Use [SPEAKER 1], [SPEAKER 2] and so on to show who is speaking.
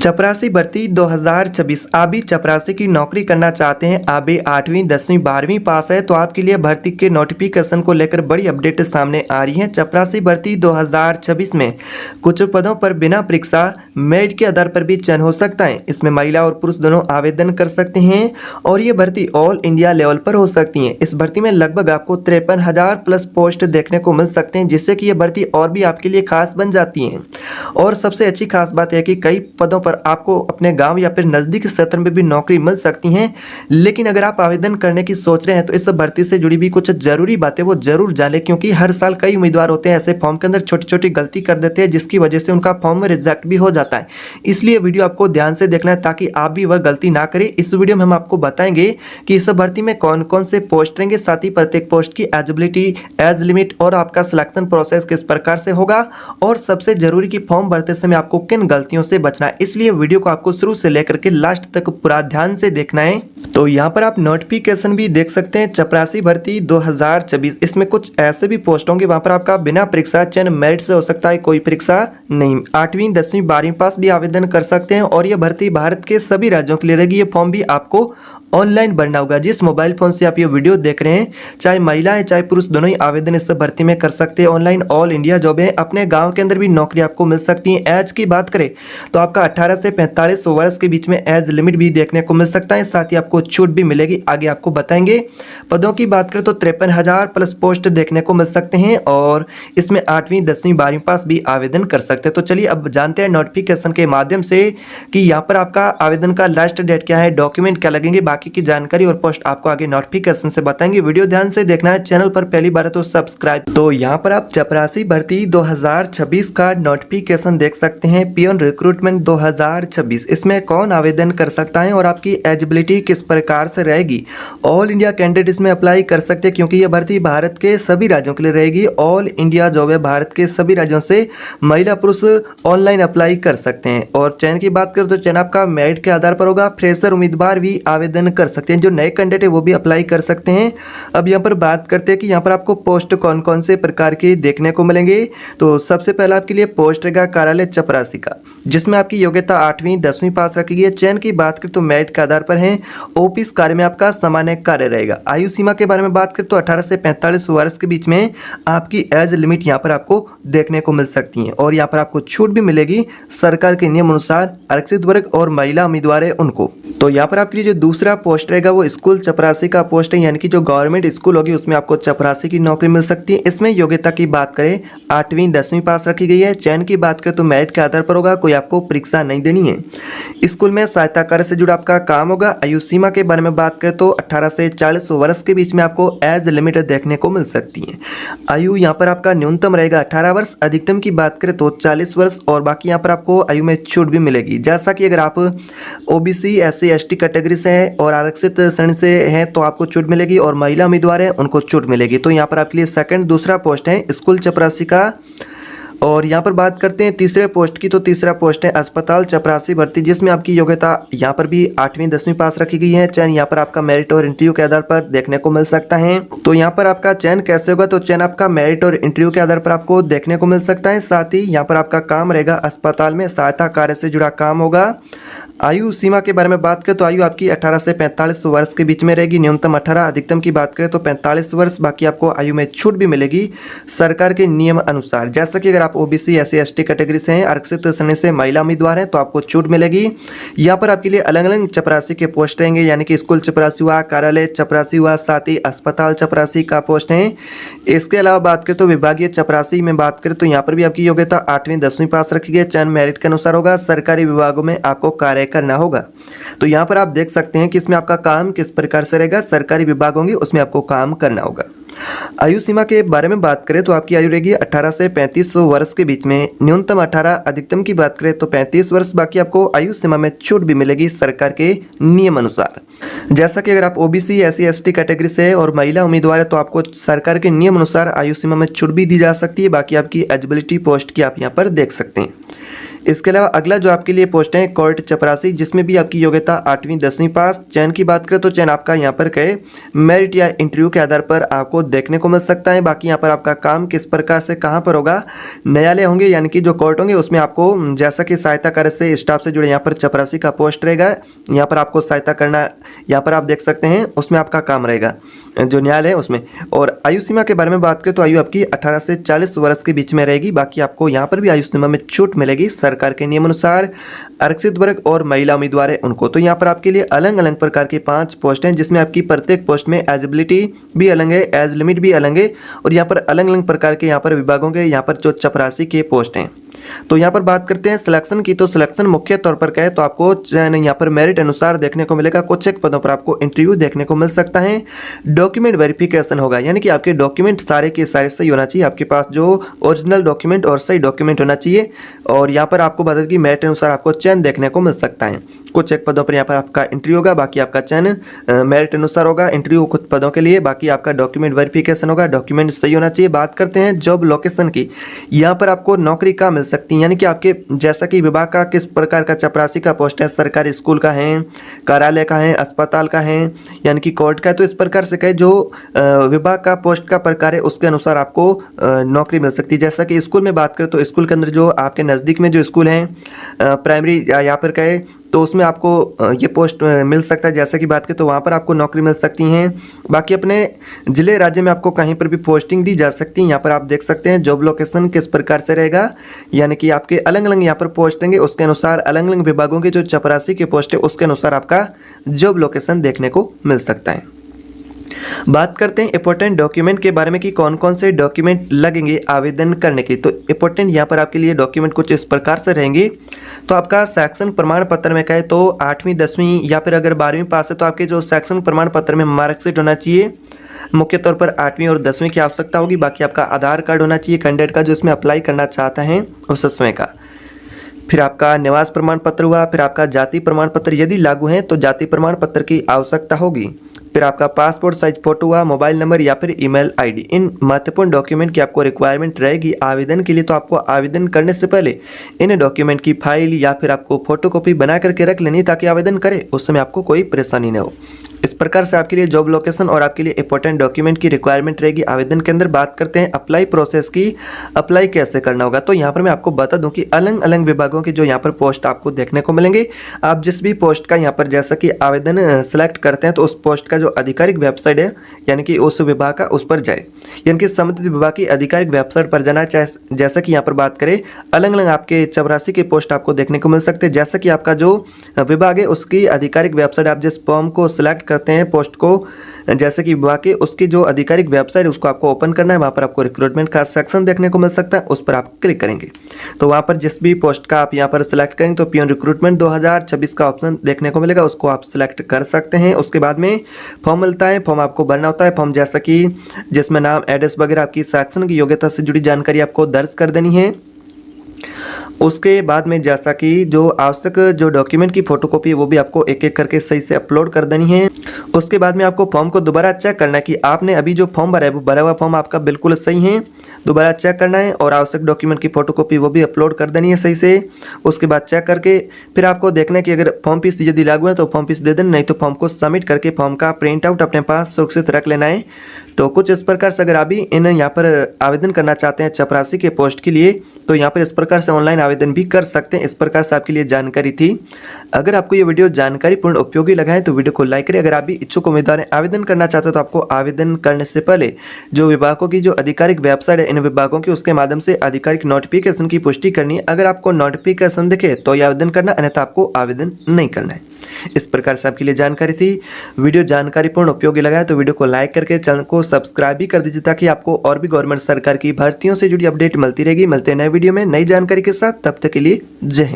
[SPEAKER 1] चपरासी भर्ती 2026। आप भी चपरासी की नौकरी करना चाहते हैं, आप भी 8वीं 10वीं 12वीं पास है तो आपके लिए भर्ती के नोटिफिकेशन को लेकर बड़ी अपडेट सामने आ रही है। चपरासी भर्ती 2026 में कुछ पदों पर बिना परीक्षा मेरिट के आधार पर भी चयन हो सकता है। इसमें महिला और पुरुष दोनों आवेदन कर सकते हैं और ये भर्ती ऑल इंडिया लेवल पर हो सकती है। इस भर्ती में लगभग आपको 53,000 प्लस पोस्ट देखने को मिल सकते हैं, जिससे कि ये भर्ती और भी आपके लिए खास बन जाती है। और सबसे अच्छी खास बात है कि कई पदों पर आपको अपने गांव या फिर नजदीक क्षेत्र में भी नौकरी मिल सकती है। लेकिन अगर आप आवेदन करने की सोच रहे हैं तो इस भर्ती से जुड़ी भी कुछ जरूरी बातें वो जरूर जाने, क्योंकि हर साल कई उम्मीदवार होते हैं ऐसे फॉर्म के अंदर छोटी छोटी गलती कर देते हैं, जिसकी वजह से उनका फॉर्म में रिजेक्ट भी हो जाता है। इसलिए वीडियो आपको ध्यान से देखना है ताकि आप भी वह गलती ना करें। इस वीडियो में हम आपको बताएंगे कि इस भर्ती में कौन कौन से पोस्ट रहेंगे, साथ ही प्रत्येक पोस्ट की एलिजिबिलिटी, एज लिमिट और आपका सिलेक्शन प्रोसेस किस प्रकार से होगा, और सबसे जरूरी कि फॉर्म भरते समय आपको किन गलतियों से बचना है। इसलिए वीडियो को आपको शुरू से लेकर के लास्ट तक पूरा ध्यान से देखना है। तो यहाँ पर आप नोटिफिकेशन भी देख सकते हैं, चपरासी भर्ती 2026। इसमें कुछ ऐसे भी पोस्ट होंगे वहां पर आपका बिना परीक्षा चयन मेरिट से हो सकता है, कोई परीक्षा नहीं। 8वीं 10वीं 12वीं पास भी आवेदन कर सकते हैं और यह भर्ती भारत के सभी राज्यों के लिए रहेगी। ये फॉर्म भी आपको ऑनलाइन भरना होगा। जिस मोबाइल फोन से आप ये वीडियो देख रहे हैं, चाहे महिलाएं चाहे पुरुष दोनों ही आवेदन इस भर्ती में कर सकते हैं। ऑनलाइन ऑल इंडिया जॉब है, अपने गांव के अंदर भी नौकरी आपको मिल सकती है। एज की बात करें तो आपका 18 से 45 वर्ष के बीच में एज लिमिट भी देखने को मिल सकता है, साथ ही आपको छूट भी मिलेगी, आगे आपको बताएंगे। पदों की बात करें तो 53,000 प्लस पोस्ट देखने को मिल सकते हैं और इसमें 8वीं 10वीं 12वीं पास भी आवेदन कर सकते हैं। तो चलिए अब जानते हैं नोटिफिकेशन के माध्यम से कि यहाँ पर आपका आवेदन का लास्ट डेट क्या है, डॉक्यूमेंट क्या लगेंगे, बाकी की जानकारी और पोस्ट आपको आगे नोटिफिकेशन से बताएंगे। वीडियो ध्यान से देखना है, चैनल पर पहली बार है तो सब्सक्राइब। तो यहाँ पर आप चपरासी भर्ती 2026 का नोटिफिकेशन देख सकते हैं, पियोन रिक्रूटमेंट 2026। इसमें कौन आवेदन कर सकता है और आपकी एलिजिबिलिटी किस प्रकार से रहेगी। ऑल इंडिया कैंडिडेट इसमें अप्लाई कर सकते हैं, क्योंकि यह भर्ती भारत के सभी राज्यों के लिए रहेगी। ऑल इंडिया जॉब है, भारत के सभी राज्यों से महिला पुरुष ऑनलाइन अप्लाई कर सकते हैं। और चयन की बात करें तो चयन आपका मेरिट के आधार पर होगा। फ्रेशर उम्मीदवार भी आवेदन कर सकते हैं, जो नए कैंडिडेट है वो भी अप्लाई कर सकते हैं। अब यहाँ पर बात करते हैं कि यहाँ पर आपको पोस्ट कौन कौन से प्रकार के देखने को मिलेंगे। तो सबसे पहला आपके लिए पोस्ट रहेगा कार्यालय चपरासी का, जिसमें आपकी योग्यता 8वीं 10वीं पास रखी गई है। चयन की बात करें तो मेरिट के आधार पर है। ऑफिस कार्य में आपका सामान्य कार्य रहेगा। आयु सीमा के बारे में बात करें तो 18 से 45 वर्ष के बीच में आपकी एज लिमिट यहाँ पर आपको देखने को मिल सकती है और यहाँ पर आपको छूट भी मिलेगी सरकार के नियम अनुसार। आरक्षित वर्ग और महिला उम्मीदवार है उनको। तो यहाँ पर आपके लिए जो दूसरा पोस्ट रहेगा वो स्कूल चपरासी का पोस्ट है, यानी कि जो गवर्नमेंट स्कूल होगी उसमें आपको चपरासी की नौकरी मिल सकती है। इसमें योग्यता की बात करें 8वीं 10वीं पास रखी गई है। चयन की बात करें तो मेरिट के आधार पर होगा, कोई आपको परीक्षा नहीं देनी है। स्कूल में सहायता कार्य से जुड़ा आपका काम होगा। आयु सीमा के बारे में बात करें तो 18 से 40 वर्ष के बीच में आपको एज लिमिट देखने को मिल सकती है। आयु यहाँ पर आपका न्यूनतम रहेगा 18 वर्ष, अधिकतम की बात करें तो 40 वर्ष और बाकी यहाँ पर आपको आयु में छूट भी मिलेगी। जैसा कि अगर आप ओबीसी SC ST कैटेगरी से है और आरक्षित श्रेणी से हैं तो आपको छूट मिलेगी, और महिला उम्मीदवार है उनको छूट मिलेगी। तो यहाँ पर आपके लिए सेकंड दूसरा पोस्ट है स्कूल चपरासी का। और यहाँ पर बात करते हैं तीसरे पोस्ट की, तो तीसरा पोस्ट है अस्पताल चपरासी भर्ती, जिसमें आपकी योग्यता यहाँ पर भी 8वीं 10वीं पास रखी गई है। चयन यहाँ पर आपका मेरिट और इंटरव्यू के आधार पर देखने को मिल सकता है। तो यहाँ पर आपका चयन कैसे होगा, तो चयन आपका मेरिट और इंटरव्यू के आधार पर आपको देखने को मिल सकता है। साथ ही यहाँ पर आपका काम रहेगा अस्पताल में सहायता कार्य से जुड़ा काम होगा। आयु सीमा के बारे में बात करें तो आयु आपकी 18 से 45 वर्ष के बीच में रहेगी, न्यूनतम 18, अधिकतम की बात करें तो 45 वर्ष। बाकी आपको आयु में छूट भी मिलेगी सरकार के नियम अनुसार। जैसा कि अगर आप ओबीसी SC ST कैटेगरी से हैं, आरक्षित श्रेणी से महिला उम्मीदवार हैं तो आपको छूट मिलेगी। यहाँ पर आपके लिए अलग अलग चपरासी के पोस्ट रहेंगे, यानी कि स्कूल चपरासी हुआ, कार्यालय चपरासी हुआ, साथ ही अस्पताल चपरासी का पोस्ट है। इसके अलावा बात करें तो विभागीय चपरासी में बात करें तो यहाँ पर भी आपकी योग्यता 8वीं 10वीं पास रखी गई है। चयन मेरिट के अनुसार होगा, सरकारी विभागों में आपको कार्य करना होगा। तो यहाँ पर आप देख सकते हैं कि इसमें आपका काम किस प्रकार से रहेगा। सरकारी विभाग होंगे उसमें आपको काम करना होगा। आयु सीमा के बारे में बात करें तो आपकी आयु रहेगी 18 से 35 वर्ष के बीच में, न्यूनतम 18, अधिकतम की बात करें तो 35 वर्ष। बाकी आपको आयु सीमा में छूट भी मिलेगी सरकार के नियम अनुसार। जैसा कि अगर आप ओबीसी SC ST कैटेगरी से और महिला उम्मीदवार है तो आपको सरकार के नियम अनुसार आयु सीमा में छूट भी दी जा सकती है। बाकी आपकी एलिजिबिलिटी पोस्ट की आप यहाँ पर देख सकते हैं। इसके अलावा अगला जो आपके लिए पोस्ट है कोर्ट चपरासी, जिसमें भी आपकी योग्यता 8वीं 10वीं पास। चयन की बात करें तो चयन आपका यहाँ पर कहे मेरिट या इंटरव्यू के आधार पर आपको देखने को मिल सकता है। बाकी यहाँ पर आपका काम किस प्रकार से कहाँ पर होगा, न्यायालय होंगे यानी कि जो कोर्ट होंगे उसमें आपको जैसा कि सहायता कार्य से स्टाफ से जुड़े यहाँ पर चपरासी का पोस्ट रहेगा, यहाँ पर आपको सहायता करना, यहाँ पर आप देख सकते हैं उसमें आपका काम रहेगा जो न्यायालय है उसमें। और आयु सीमा के बारे में बात करें तो आयु आपकी 18 से 40 वर्ष के बीच में रहेगी। बाकी आपको यहाँ पर भी आयु सीमा में छूट मिलेगी सरकार के नियम अनुसार। आरक्षित वर्ग और महिला उम्मीदवार है उनको, तो यहाँ पर आपके लिए अलग अलग प्रकार के 5 पोस्ट हैं, जिसमें आपकी प्रत्येक पोस्ट में एलिजिबिलिटी भी अलग है, एज लिमिट भी अलग है, और यहाँ पर अलग अलग प्रकार के यहाँ पर विभागों के यहाँ पर जो चपरासी के पोस्ट हैं। तो यहाँ पर बात करते हैं सिलेक्शन की, तो सिलेक्शन मुख्य तौर पर क्या है, तो आपको चयन यहाँ पर मेरिट अनुसार देखने को मिलेगा। कुछ एक पदों पर आपको इंटरव्यू देखने को मिल सकता है। डॉक्यूमेंट वेरिफिकेशन होगा, यानी कि आपके डॉक्यूमेंट सारे के सारे सही होना चाहिए, आपके पास जो ओरिजिनल डॉक्यूमेंट और सही डॉक्यूमेंट होना चाहिए। और यहाँ पर आपको बता दें कि मेरिट अनुसार आपको चयन देखने को मिल सकता है। कुछ एक पदों पर यहाँ पर आपका इंटरव्यू होगा, बाकी आपका चयन मेरिट अनुसार होगा। इंटरव्यू कुछ पदों के लिए, बाकी आपका डॉक्यूमेंट वेरिफिकेशन होगा, डॉक्यूमेंट सही होना चाहिए। बात करते हैं जॉब लोकेशन की, यहाँ पर आपको नौकरी कहाँ मिल सकती है, यानी कि आपके जैसा कि विभाग का किस प्रकार का चपरासी का पोस्ट है, सरकारी स्कूल का है, कार्यालय का है, अस्पताल का है, यानी कि कोर्ट का है, तो इस प्रकार से कहे जो विभाग का पोस्ट का प्रकार है उसके अनुसार आपको नौकरी मिल सकती है। जैसा कि स्कूल में बात करें तो स्कूल के अंदर जो आपके नज़दीक में जो स्कूल हैं प्राइमरी या यहाँ पर कहे तो उसमें आपको ये पोस्ट मिल सकता है। जैसा कि बात करें तो वहाँ पर आपको नौकरी मिल सकती हैं। बाकी अपने ज़िले राज्य में आपको कहीं पर भी पोस्टिंग दी जा सकती है। यहाँ पर आप देख सकते हैं जॉब लोकेशन किस प्रकार से रहेगा, यानी कि आपके अलग अलग यहाँ पर पोस्ट देंगे, उसके अनुसार अलग अलग विभागों के जो चपरासी के पोस्ट है उसके अनुसार आपका जॉब लोकेशन देखने को मिल सकता है। बात करते हैं इंपॉर्टेंट डॉक्यूमेंट के बारे में कि कौन कौन से डॉक्यूमेंट लगेंगे आवेदन करने के। तो इंपॉर्टेंट यहाँ पर आपके लिए डॉक्यूमेंट कुछ इस प्रकार से रहेंगे। तो आपका शैक्षणिक प्रमाण पत्र में कहे तो 8वीं 10वीं या फिर अगर 12वीं पास है तो आपके जो शैक्षणिक प्रमाण पत्र में मार्कशीट होना चाहिए। मुख्य तौर पर 8वीं और 10वीं की आवश्यकता होगी। बाकी आपका आधार कार्ड होना चाहिए कैंडिडेट का जो इसमें अप्लाई करना चाहता है उस समय का। फिर आपका निवास प्रमाण पत्र हुआ, फिर आपका जाति प्रमाण पत्र यदि लागू है तो जाति प्रमाण पत्र की आवश्यकता होगी। फिर आपका पासपोर्ट साइज फोटो हुआ, मोबाइल नंबर या फिर ईमेल आईडी, इन महत्वपूर्ण डॉक्यूमेंट की आपको रिक्वायरमेंट रहेगी आवेदन के लिए। तो आपको आवेदन करने से पहले इन डॉक्यूमेंट की फाइल या फिर आपको फोटोकॉपी बना करके रख लेनी ताकि आवेदन करें उस समय आपको कोई परेशानी न हो। इस प्रकार से आपके लिए जॉब लोकेशन और आपके लिए इंपॉर्टेंट डॉक्यूमेंट की रिक्वायरमेंट रहेगी आवेदन के अंदर। बात करते हैं अप्लाई प्रोसेस की, अप्लाई कैसे करना होगा। तो यहाँ पर मैं आपको बता दूं कि अलग अलग विभागों की जो यहाँ पर पोस्ट आपको देखने को मिलेंगे। आप जिस भी पोस्ट का यहाँ पर जैसा कि आवेदन सेलेक्ट करते हैं तो उस पोस्ट का जो आधिकारिक वेबसाइट है यानी कि उस विभाग का उस पर जाए, यानी कि संबंधित विभाग की आधिकारिक वेबसाइट पर जाना। चाहे जैसा कि यहाँ पर बात करें अलग अलग आपके चपरासी के पोस्ट आपको देखने को मिल सकते हैं। जैसा कि आपका जो विभाग है उसकी आधिकारिक वेबसाइट, आप जिस फॉर्म को सिलेक्ट करते हैं पोस्ट को जैसे कि विभाग के, उसकी जो आधिकारिक वेबसाइट उसको आपको ओपन करना है। वहाँ पर आपको रिक्रूटमेंट का सेक्शन देखने को मिल सकता है, उस पर आप क्लिक करेंगे तो वहाँ पर जिस भी पोस्ट का आप यहाँ पर सिलेक्ट करेंगे तो पियोन रिक्रूटमेंट 2026 का ऑप्शन देखने को मिलेगा, उसको आप सिलेक्ट कर सकते हैं। उसके बाद में फॉर्म मिलता है, फॉर्म आपको भरना होता है। फॉर्म जैसा कि जिसमें नाम, एड्रेस वगैरह आपकी शैक्षणिक योग्यता से जुड़ी जानकारी आपको दर्ज कर देनी है। उसके बाद में जैसा कि जो आवश्यक जो डॉक्यूमेंट की फोटोकॉपी है वो भी आपको एक एक करके सही से अपलोड कर देनी है। उसके बाद में आपको फॉर्म को दोबारा चेक करना है कि आपने अभी जो फॉर्म भरा है वो भरा हुआ फॉर्म आपका बिल्कुल सही है, दोबारा चेक करना है और आवश्यक डॉक्यूमेंट की फोटोकॉपी वो भी अपलोड कर देनी है सही से। उसके बाद चेक करके फिर आपको देखना है कि अगर फॉर्म फीस यदि लागू है तो फॉर्म फीस दे देना, नहीं तो फॉर्म को सबमिट करके फॉर्म का प्रिंट आउट अपने पास सुरक्षित रख लेना है। तो कुछ इस प्रकार से अगर आप भी इन यहाँ पर आवेदन करना चाहते हैं चपरासी के पोस्ट के लिए तो यहाँ पर इस प्रकार से ऑनलाइन आवेदन भी कर सकते हैं। इस प्रकार से आपके लिए जानकारी थी। अगर आपको ये वीडियो जानकारीपूर्ण उपयोगी लगा है तो वीडियो को लाइक करें। अगर आप भी इच्छुक उम्मीदवार हैं, आवेदन करना चाहते हो तो आपको आवेदन करने से पहले जो विभागों की जो आधिकारिक वेबसाइट है इन विभागों की उसके माध्यम से आधिकारिक नोटिफिकेशन की पुष्टि करनी है। अगर आपको नोटिफिकेशन दिखे तो ये आवेदन करना, अन्यथा आपको आवेदन नहीं करना है। इस प्रकार से आपके लिए जानकारी थी। वीडियो जानकारीपूर्ण उपयोगी लगा है तो वीडियो को लाइक करके चैनल को सब्सक्राइब भी कर दीजिए ताकि आपको और भी गवर्नमेंट सरकार की भर्तियों से जुड़ी अपडेट मिलती रहेगी। मिलते हैं नए वीडियो में नई जानकारी के साथ, तब तक के लिए जय हिंद।